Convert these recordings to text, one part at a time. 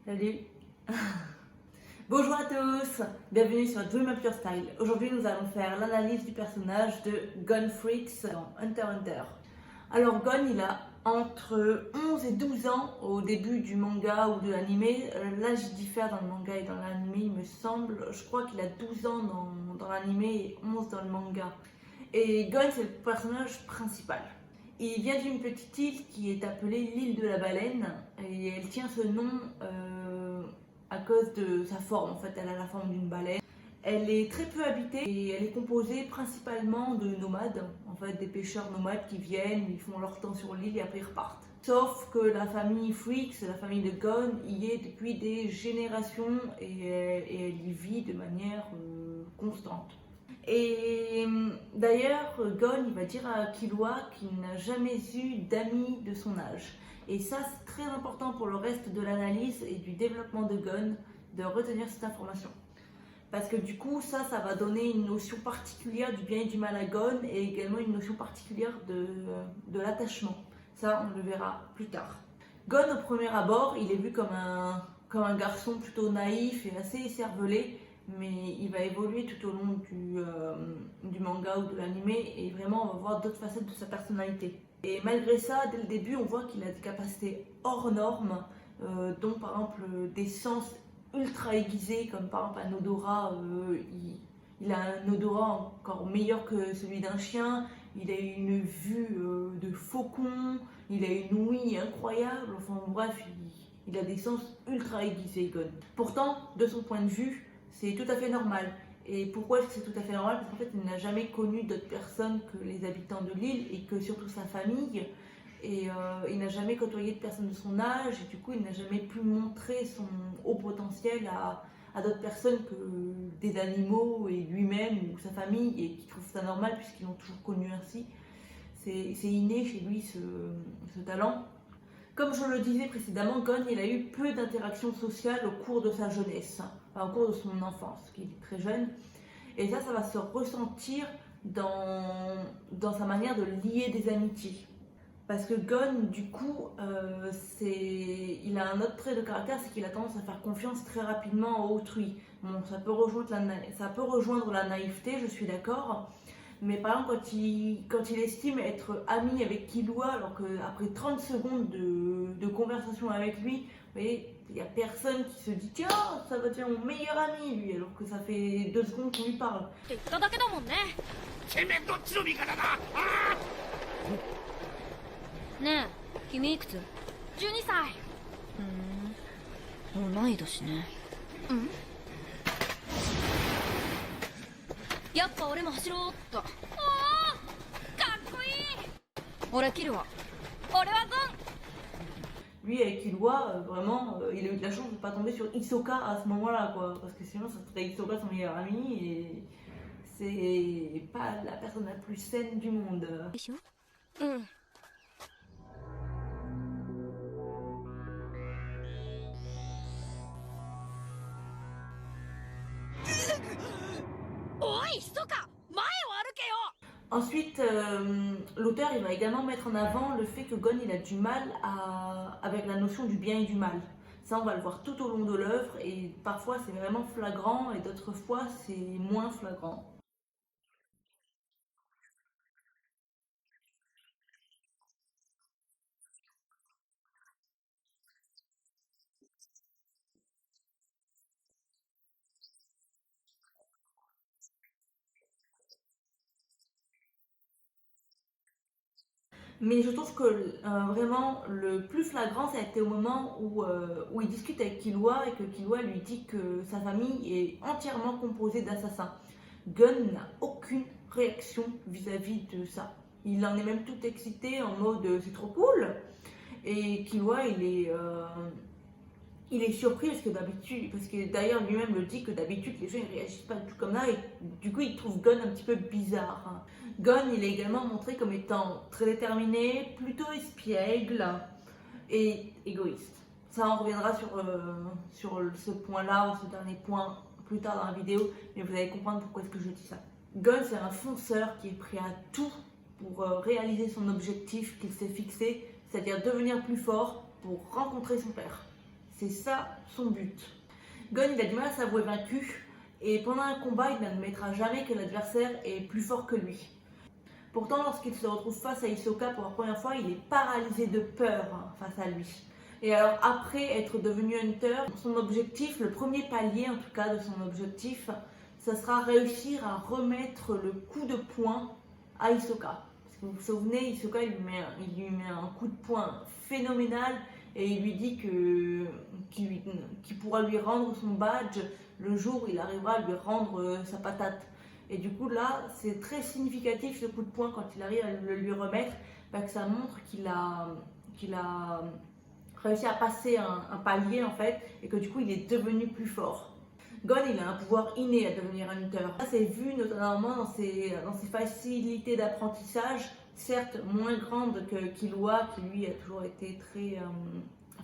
Salut. Bonjour à tous, bienvenue sur Dream Up Your Style. Aujourd'hui nous allons faire l'analyse du personnage de Gon Freaks dans Hunter x Hunter. Alors Gon il a entre 11 et 12 ans au début du manga ou de l'animé. L'âge diffère dans le manga et dans l'animé il me semble. Je crois qu'il a 12 ans dans l'animé et 11 dans le manga. Et Gon c'est le personnage principal. Il vient d'une petite île qui est appelée l'île de la baleine et elle tient ce nom à cause de sa forme. En fait, elle a la forme d'une baleine. Elle est très peu habitée et elle est composée principalement de nomades, en fait des pêcheurs nomades qui viennent, ils font leur temps sur l'île et après ils repartent. Sauf que la famille Freaks, la famille de Gon, y est depuis des générations et elle y vit de manière constante. Et d'ailleurs, Gon il va dire à Killua qu'il n'a jamais eu d'amis de son âge. Et ça, c'est très important pour le reste de l'analyse et du développement de Gon, de retenir cette information. Parce que du coup, ça va donner une notion particulière du bien et du mal à Gon et également une notion particulière de l'attachement. Ça, on le verra plus tard. Gon, au premier abord, il est vu comme un garçon plutôt naïf et assez écervelé, mais il va évoluer tout au long du manga ou de l'animé et vraiment on va voir d'autres facettes de sa personnalité. Et malgré ça, dès le début, on voit qu'il a des capacités hors normes, dont par exemple des sens ultra aiguisés, comme par exemple un odorat, il a un odorat encore meilleur que celui d'un chien, il a une vue de faucon, il a une ouïe incroyable, enfin bref, il a des sens ultra aiguisés, Gon. Pourtant, de son point de vue, c'est tout à fait normal. Et pourquoi est-ce que c'est tout à fait normal? Parce qu'en fait, il n'a jamais connu d'autres personnes que les habitants de l'île et que surtout sa famille. Et il n'a jamais côtoyé de personnes de son âge et du coup, il n'a jamais pu montrer son haut potentiel à d'autres personnes que des animaux et lui-même ou sa famille et qui trouvent ça normal puisqu'ils l'ont toujours connu ainsi. C'est inné chez lui ce talent. Comme je le disais précédemment, Gon il a eu peu d'interactions sociales au cours de sa jeunesse, enfin, au cours de son enfance, qui est très jeune. Et ça va se ressentir dans sa manière de lier des amitiés. Parce que Gon, du coup, il a un autre trait de caractère, c'est qu'il a tendance à faire confiance très rapidement à autrui. Bon, ça peut rejoindre la naïveté, je suis d'accord. Mais par exemple, quand il estime être ami avec Killua, alors qu'après 30 secondes de conversation avec lui, vous voyez, il n'y a personne qui se dit tiens, ça va devenir mon meilleur ami, lui, alors que ça fait 2 secondes qu'on lui parle. Ne, 君いくつ？ 12歳。同い年ね。やっぱ俺も走ろうっと。おお、かっこいい。俺キルは。俺はゴン。Lui, avec Killua, vraiment, il a eu de la chance de ne pas tomber sur Hisoka à ce moment-là, quoi. Parce que sinon, ça serait Hisoka son meilleur ami et c'est pas la personne la plus saine du monde. Ensuite, l'auteur il va également mettre en avant le fait que Gon il a du mal avec la notion du bien et du mal. Ça, on va le voir tout au long de l'œuvre et parfois c'est vraiment flagrant et d'autres fois c'est moins flagrant. Mais je trouve que vraiment le plus flagrant, ça a été au moment où il discute avec Killua et que Killua lui dit que sa famille est entièrement composée d'assassins. Gon n'a aucune réaction vis-à-vis de ça. Il en est même tout excité en mode c'est trop cool. Et Killua il est surpris parce que d'ailleurs lui-même le dit que d'habitude les gens ne réagissent pas du tout comme ça et du coup il trouve Gon un petit peu bizarre. Gon il est également montré comme étant très déterminé, plutôt espiègle et égoïste. Ça on reviendra sur ce point-là, ce dernier point plus tard dans la vidéo, mais vous allez comprendre pourquoi est-ce que je dis ça. Gon c'est un fonceur qui est prêt à tout pour réaliser son objectif qu'il s'est fixé, c'est-à-dire devenir plus fort pour rencontrer son père. C'est ça son but. Gon il a du mal à s'avouer vaincu et pendant un combat il n'admettra jamais que l'adversaire est plus fort que lui. Pourtant lorsqu'il se retrouve face à Hisoka pour la première fois, il est paralysé de peur face à lui. Et alors après être devenu Hunter, son objectif, le premier palier en tout cas de son objectif, ça sera réussir à remettre le coup de poing à Hisoka. Parce que vous vous souvenez, Hisoka il lui met un coup de poing phénoménal et il lui dit qu'il pourra lui rendre son badge le jour où il arrivera à lui rendre sa patate. Et du coup là, c'est très significatif ce coup de poing quand il arrive à le lui remettre, que ça montre qu'il a réussi à passer un palier en fait et que du coup il est devenu plus fort. Gon il a un pouvoir inné à devenir un hunter. Ça c'est vu notamment dans ses facilités d'apprentissage, certes moins grandes que Killua qui lui a toujours été très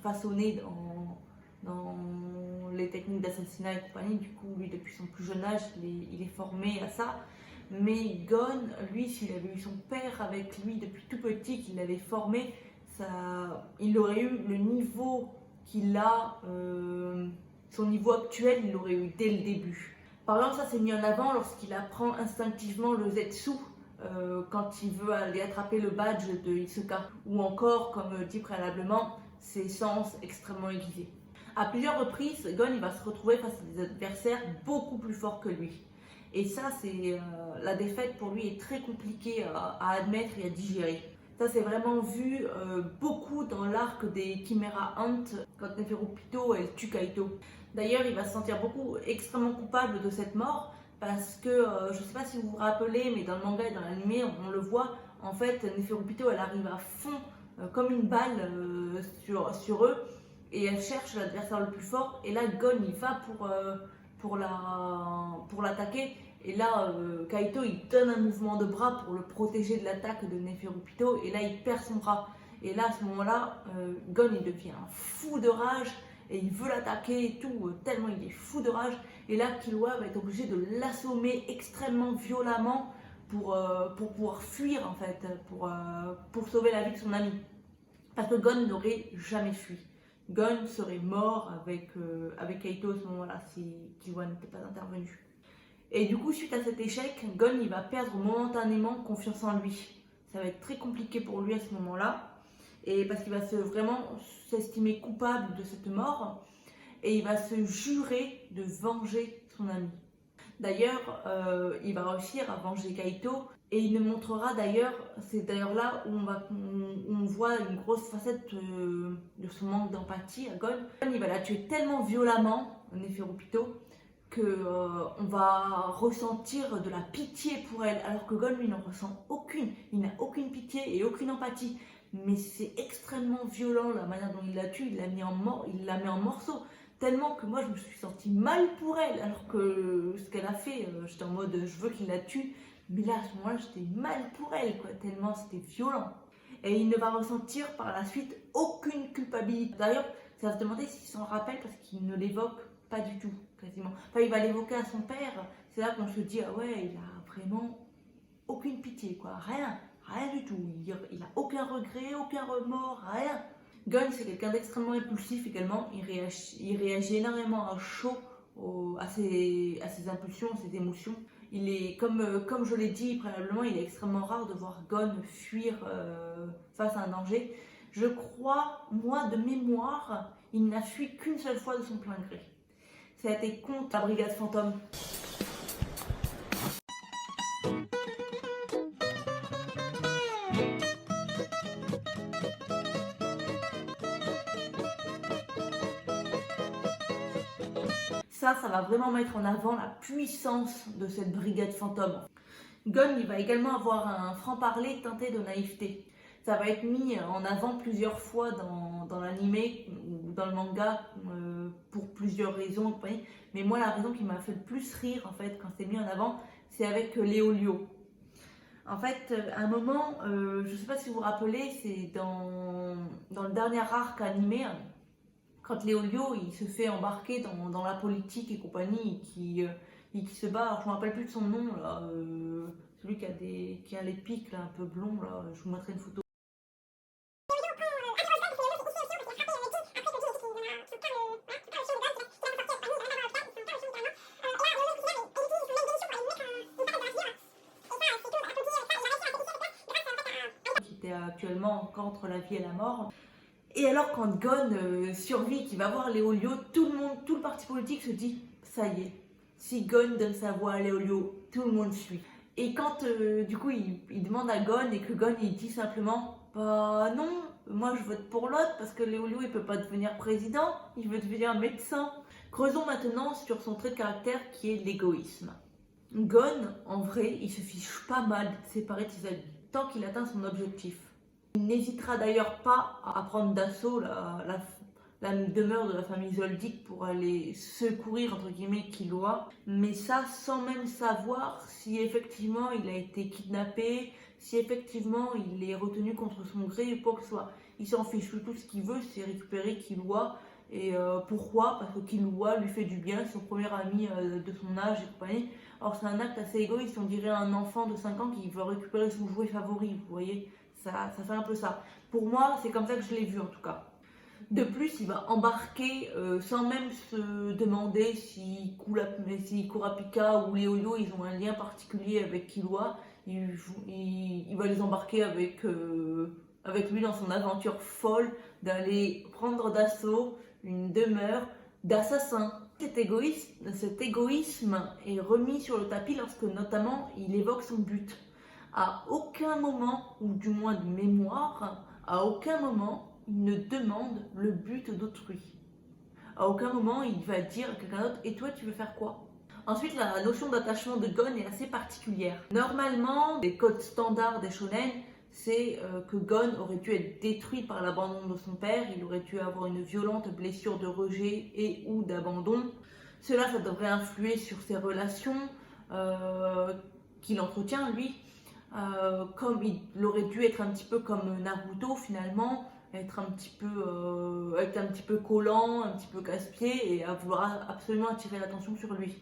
façonné dans les techniques d'assassinat et compagnie. Du coup lui depuis son plus jeune âge il est formé à ça. Mais Gon, lui, s'il avait eu son père avec lui depuis tout petit, qu'il l'avait formé, il aurait eu le niveau qu'il a, son niveau actuel, il l'aurait eu dès le début. Par exemple, ça c'est mis en avant lorsqu'il apprend instinctivement le Zetsu quand il veut aller attraper le badge de Hisoka, ou encore, comme dit préalablement, ses sens extrêmement aiguisés. À plusieurs reprises, Gon il va se retrouver face à des adversaires beaucoup plus forts que lui. Et ça, la défaite pour lui est très compliquée à admettre et à digérer. Ça, c'est vraiment vu beaucoup dans l'arc des Chimera Ant, quand Neferupito elle tue Kaito. D'ailleurs, il va se sentir extrêmement coupable de cette mort, parce que, je ne sais pas si vous vous rappelez, mais dans le manga et dans l'anime, on le voit, en fait, Neferupito elle arrive à fond, comme une balle sur eux, et elle cherche l'adversaire le plus fort, et là, Gon, il va pour l'attaquer. Et là, Kaito il donne un mouvement de bras pour le protéger de l'attaque de Neferupito et là il perd son bras. Et là à ce moment-là, Gon il devient fou de rage et il veut l'attaquer et tout, tellement il est fou de rage. Et là Killua va être obligé de l'assommer extrêmement violemment pour pouvoir fuir en fait, pour sauver la vie de son ami. Parce que Gon n'aurait jamais fui. Gon serait mort avec Kaito à ce moment-là si Killua n'était pas intervenu. Et du coup, suite à cet échec, Gon il va perdre momentanément confiance en lui. Ça va être très compliqué pour lui à ce moment-là, et parce qu'il va vraiment s'estimer coupable de cette mort, et il va se jurer de venger son ami. D'ailleurs, il va réussir à venger Kaito, et il nous montrera d'ailleurs, c'est d'ailleurs là où on voit une grosse facette de son manque d'empathie à Gon. Gon il va la tuer tellement violemment, Neferupito, qu'on va ressentir de la pitié pour elle, alors que Gon lui n'en ressent aucune, il n'a aucune pitié et aucune empathie, mais c'est extrêmement violent la manière dont il la tue, il la met en morceaux, tellement que moi je me suis sentie mal pour elle, alors que ce qu'elle a fait, j'étais en mode je veux qu'il la tue, mais là à ce moment-là j'étais mal pour elle, quoi, tellement c'était violent. Et il ne va ressentir par la suite aucune culpabilité. D'ailleurs, ça va se demander s'il s'en rappelle parce qu'il ne l'évoque pas du tout, quasiment. Enfin, il va l'évoquer à son père, c'est là qu'on se dit, ah ouais, il a vraiment aucune pitié, quoi. Rien du tout. Il a aucun regret, aucun remords, rien. Gon, c'est quelqu'un d'extrêmement impulsif également. Il réagit énormément à chaud à ses impulsions, à ses émotions. Il est, comme je l'ai dit préalablement, il est extrêmement rare de voir Gon fuir face à un danger. Je crois, moi, de mémoire, il n'a fui qu'une seule fois de son plein gré. Ça a été contre la brigade fantôme. Ça va vraiment mettre en avant la puissance de cette brigade fantôme. Gon, il va également avoir un franc-parler teinté de naïveté. Ça va être mis en avant plusieurs fois dans l'animé ou dans le manga pour plusieurs raisons. Mais moi, la raison qui m'a fait le plus rire en fait quand c'est mis en avant, c'est avec Léolio. En fait, à un moment, je ne sais pas si vous vous rappelez, c'est dans le dernier arc animé, quand Léolio il se fait embarquer dans la politique et compagnie et qui se bat, alors je ne me rappelle plus de son nom, là, celui qui a les pics là, un peu blonds, là, je vous montrerai une photo. actuellement qu'entre la vie et la mort. Et alors quand Gon survit, qu'il va voir Léolio, tout le parti politique se dit ça y est, si Gon donne sa voix à Léolio, tout le monde suit. Et quand du coup il demande à Gon et que Gon il dit simplement bah non, moi je vote pour l'autre parce que Léolio il peut pas devenir président, il veut devenir médecin. Creusons maintenant sur son trait de caractère qui est l'égoïsme. Gon, en vrai, il se fiche pas mal de séparer de ses amis tant qu'il atteint son objectif. Il n'hésitera d'ailleurs pas à prendre d'assaut la demeure de la famille Zoldyck pour aller secourir entre guillemets Killua, mais ça sans même savoir si effectivement il a été kidnappé, si effectivement il est retenu contre son gré ou quoi que ce soit. Il s'en fiche, tout ce qu'il veut c'est récupérer Killua. Et pourquoi? Parce que Killua lui fait du bien, c'est son premier ami de son âge et compagnie. Alors c'est un acte assez égoïste, on dirait un enfant de 5 ans qui veut récupérer son jouet favori, vous voyez, ça fait un peu ça. Pour moi, c'est comme ça que je l'ai vu en tout cas. De plus, il va embarquer sans même se demander si Kurapika ou Léolio ils ont un lien particulier avec Killua. Il va les embarquer avec lui dans son aventure folle d'aller prendre d'assaut une demeure d'assassin. Cet égoïsme est remis sur le tapis lorsque notamment il évoque son but. À aucun moment, ou du moins de mémoire, à aucun moment il ne demande le but d'autrui. À aucun moment il va dire à quelqu'un d'autre et toi tu veux faire quoi? Ensuite, la notion d'attachement de Gon est assez particulière. Normalement, les codes standards des shonen, c'est que Gon aurait dû être détruit par l'abandon de son père, il aurait dû avoir une violente blessure de rejet et ou d'abandon. Cela, ça devrait influer sur ses relations qu'il entretient, lui. Comme il aurait dû être un petit peu comme Naruto finalement, être un petit peu collant, un petit peu casse-pied et à vouloir absolument attirer l'attention sur lui.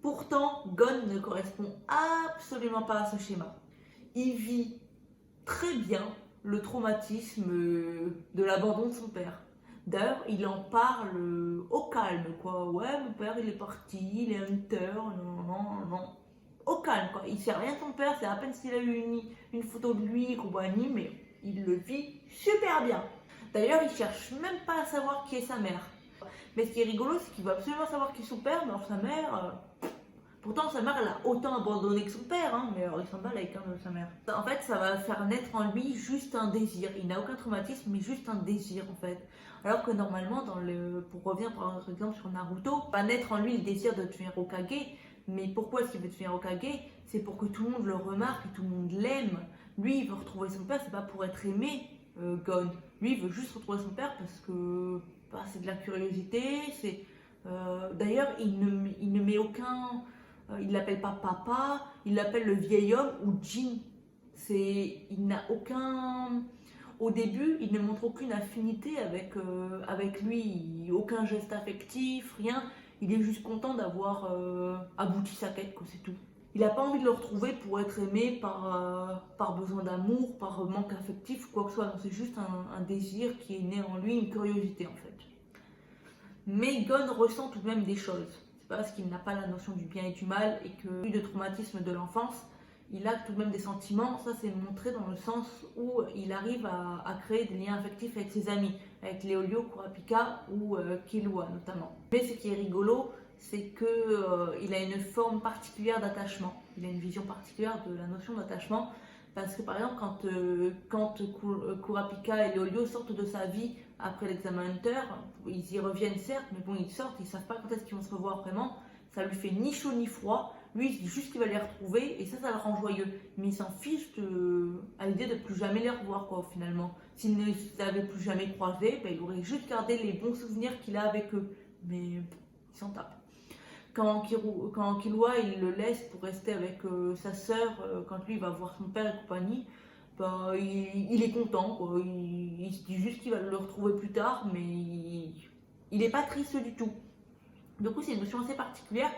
Pourtant, Gon ne correspond absolument pas à ce schéma. Il vit très bien le traumatisme de l'abandon de son père. D'ailleurs, il en parle au calme, quoi. Ouais, mon père, il est parti, il est hunter, non. Au calme, quoi. Il sait rien de son père, c'est à peine s'il a eu une photo de lui, compagnie, mais il le vit super bien. D'ailleurs, il cherche même pas à savoir qui est sa mère. Mais ce qui est rigolo, c'est qu'il veut absolument savoir qui est son père, mais alors sa mère... Pourtant, sa mère, elle a autant abandonné que son père, hein, mais alors il s'en bat avec sa mère. En fait, ça va faire naître en lui juste un désir. Il n'a aucun traumatisme, mais juste un désir, en fait. Alors que normalement, pour revenir par exemple sur Naruto, va naître en lui le désir de devenir Hokage. Mais pourquoi est-ce qu'il veut devenir Hokage? C'est pour que tout le monde le remarque et tout le monde l'aime. Lui, il veut retrouver son père, c'est pas pour être aimé, Gon. Lui, il veut juste retrouver son père parce que c'est de la curiosité. D'ailleurs, il ne met aucun... il l'appelle pas papa, il l'appelle le vieil homme ou Jin. Il n'a aucun... Au début, il ne montre aucune affinité avec lui, aucun geste affectif, rien. Il est juste content d'avoir abouti sa quête, quoi, c'est tout. Il n'a pas envie de le retrouver pour être aimé par besoin d'amour, par manque affectif, quoi que ce soit. C'est juste un désir qui est né en lui, une curiosité en fait. Mais Gon ressent tout de même des choses. C'est pas parce qu'il n'a pas la notion du bien et du mal et que eu de traumatisme de l'enfance, il a tout de même des sentiments. Ça, c'est montré dans le sens où il arrive à créer des liens affectifs avec ses amis, avec Léolio, Kurapika ou Killua notamment. Mais ce qui est rigolo, c'est qu'il a une forme particulière d'attachement. Il a une vision particulière de la notion d'attachement. Parce que par exemple, quand Kurapika et Léolio sortent de sa vie après l'examen Hunter, ils y reviennent certes, mais bon, ils sortent, ils ne savent pas quand est-ce qu'ils vont se revoir vraiment. Ça lui fait ni chaud ni froid. Lui, il se dit juste qu'il va les retrouver et ça le rend joyeux. Mais il s'en fiche à l'idée de plus jamais les revoir, quoi, finalement. S'il ne les avait plus jamais croisés, il aurait juste gardé les bons souvenirs qu'il a avec eux. Mais il s'en tape. Quand Killua il le laisse pour rester avec sa sœur, quand lui il va voir son père et compagnie, il est content, quoi. Il se dit juste qu'il va le retrouver plus tard, mais il n'est pas triste du tout. Du coup, c'est une notion assez particulière,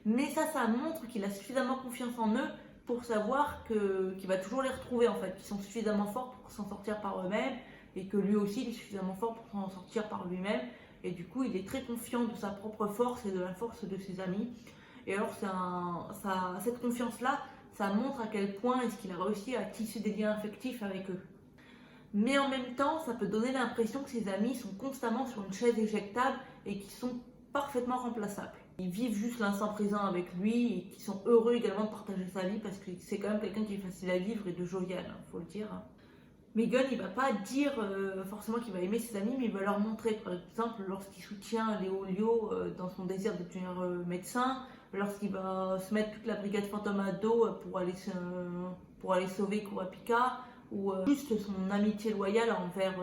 mais ça montre qu'il a suffisamment confiance en eux pour savoir qu'il va toujours les retrouver en fait, qu'ils sont suffisamment forts pour s'en sortir par eux-mêmes et que lui aussi il est suffisamment fort pour s'en sortir par lui-même. Et du coup, il est très confiant de sa propre force et de la force de ses amis. Et alors, cette confiance-là, ça montre à quel point est-ce qu'il a réussi à tisser des liens affectifs avec eux. Mais en même temps, ça peut donner l'impression que ses amis sont constamment sur une chaise éjectable et qu'ils sont parfaitement remplaçables. Ils vivent juste l'instant présent avec lui et qui sont heureux également de partager sa vie parce que c'est quand même quelqu'un qui est facile à vivre et de jovial, faut le dire. Mais Gon, il va pas dire forcément qu'il va aimer ses amis, mais il va leur montrer. Par exemple, lorsqu'il soutient Léo Lio dans son désir de devenir médecin, lorsqu'il va se mettre toute la brigade fantôme à dos pour aller sauver Kurapika, ou juste son amitié loyale envers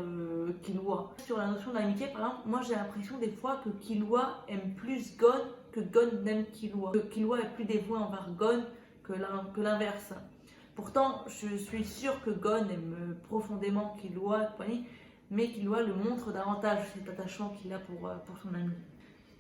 Killua. Sur la notion d'amitié, par exemple, moi j'ai l'impression des fois que Killua aime plus Gon que Gon n'aime Killua. Que Killua est plus dévoué envers Gon que l'inverse. Pourtant, je suis sûre que Gon aime profondément Killua, mais Killua le montre davantage cet attachement qu'il a pour son ami.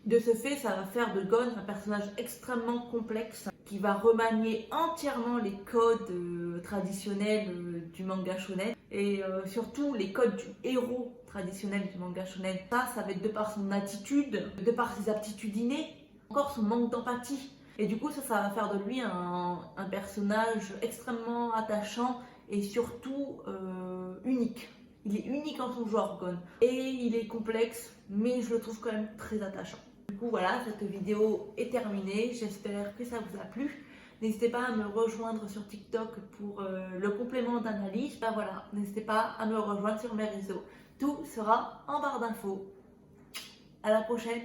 De ce fait, ça va faire de Gon un personnage extrêmement complexe qui va remanier entièrement les codes traditionnels du manga shonen et surtout les codes du héros traditionnel du manga shonen. Ça va être de par son attitude, de par ses aptitudes innées, encore son manque d'empathie. Et du coup, ça va faire de lui un personnage extrêmement attachant et surtout unique. Il est unique en son genre, Gon. Et il est complexe, mais je le trouve quand même très attachant. Du coup, voilà, cette vidéo est terminée. J'espère que ça vous a plu. N'hésitez pas à me rejoindre sur TikTok pour le complément d'analyse. Ben voilà, n'hésitez pas à me rejoindre sur mes réseaux. Tout sera en barre d'infos. À la prochaine.